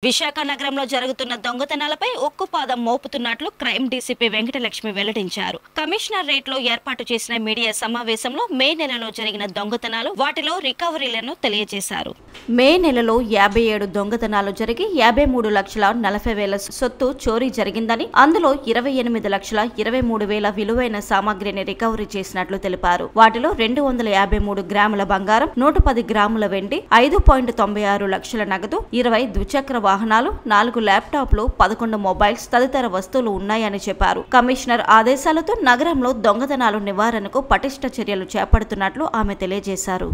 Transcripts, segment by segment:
విశాఖ నగరంలో జరుగుతున్న దొంగతనాలపై ఉక్కుపాదం మోపుతున్నట్లు క్రైమ్ డీసీపీ వెంకటలక్ష్మి వెల్లడించారు. కమిషనరేట్ లో ఏర్పాటు చేసిన మీడియా సమావేశంలో మే నెలలో జరిగిన దొంగతనాలు, వాటిలో రికవరీలను తెలియజేశారు. మే నెలలో 57 దొంగతనాలు జరిగి 53,40,000 సొత్తు చోరీ జరిగిందని, అందులో 28,23,000 విలువైన సామాగ్రిని రికవరీ చేసినట్లు తెలిపారు. వాటిలో 253 గ్రాముల బంగారం, 110 గ్రాముల వెండి, 5.96 లక్షల నగదు, 20 ద్విచక్ర వాహనాలు, 4 ల్యాప్టాప్లు, 11 మొబైల్స్ తదితర వస్తువులు ఉన్నాయని చెప్పారు. కమిషనర్ ఆదేశాలతో నగరంలో దొంగతనాలు నివారణకు పటిష్ట చర్యలు చేపడుతున్నట్లు ఆమె తెలియజేశారు.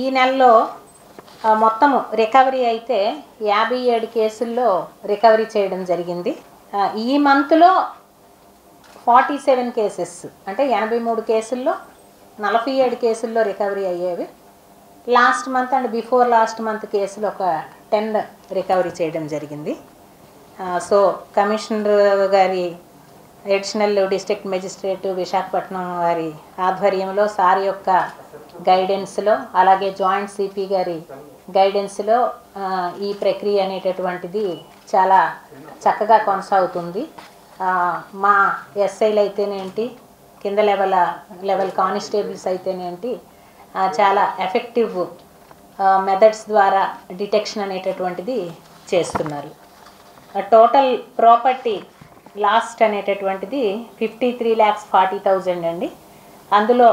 ఈ నెలలో మొత్తం రికవరీ అయితే 57 కేసుల్లో రికవరీ చేయడం జరిగింది. ఈ మంత్లో 47 కేసెస్ అంటే 83 కేసుల్లో 47 కేసుల్లో రికవరీ అయ్యేవి. Last month and before last month కేసులు ఒక 10 రికవరీ చేయడం జరిగింది. సో కమిషనర్ గారి అడిషనల్ డిస్ట్రిక్ట్ మెజిస్ట్రేట్ విశాఖపట్నం వారి ఆధ్వర్యంలో సార్ యొక్క గైడెన్స్లో, అలాగే జాయింట్ సిపి గారి గైడెన్స్లో ఈ ప్రక్రియ అనేటటువంటిది చాలా చక్కగా కొనసాగుతుంది. మా ఎస్ఐలు అయితేనేంటి, కింద లెవెల్ కానిస్టేబుల్స్ అయితేనేంటి చాలా ఎఫెక్టివ్ మెథడ్స్ ద్వారా డిటెక్షన్ అనేటటువంటిది చేస్తున్నారు. టోటల్ ప్రాపర్టీ లాస్ట్ అనేటటువంటిది 53,40,000 అండి. అందులో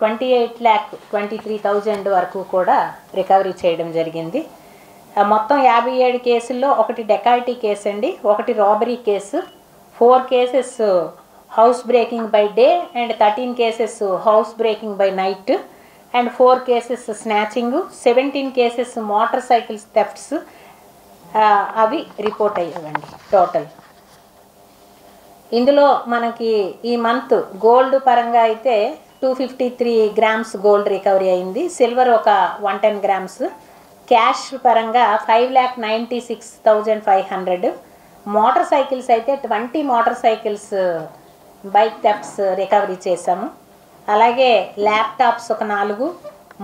28,23,000 వరకు కూడా రికవరీ చేయడం జరిగింది. మొత్తం 57 కేసుల్లో ఒకటి డెకాయిటీ కేసు అండి, ఒకటి robbery case, 4 cases house breaking by day and 13 cases house breaking by night and 4 cases snatching, 17 cases motor cycles thefts అవి రిపోర్ట్ అయ్యాయండి టోటల్. ఇందులో మనకి ఈ మంత్ గోల్డ్ పరంగా అయితే 253 గ్రామ్స్ గోల్డ్ రికవరీ అయింది, సిల్వర్ ఒక 110 గ్రామ్స్, క్యాష్ పరంగా 5,96,500, మోటార్ సైకిల్స్ అయితే 20 motor cycles bike thefts recovery చేశాము. అలాగే ల్యాప్టాప్స్ ఒక 4,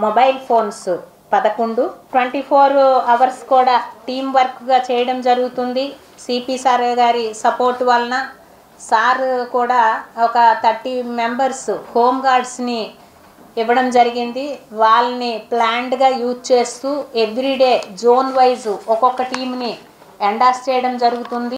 మొబైల్ ఫోన్స్ 11, 24 అవర్స్ కూడా టీం వర్క్గా చేయడం జరుగుతుంది. సిపి సార్ గారి సపోర్ట్ వలన సార్ కూడా ఒక 30 మెంబర్స్ హోమ్ గార్డ్స్ని ఇవ్వడం జరిగింది. వాళ్ళని ప్లాన్డ్గా యూజ్ చేస్తూ ఎవ్రీడే జోన్ వైజ్ ఒక్కొక్క టీంని ఎండాస్ చేయడం జరుగుతుంది.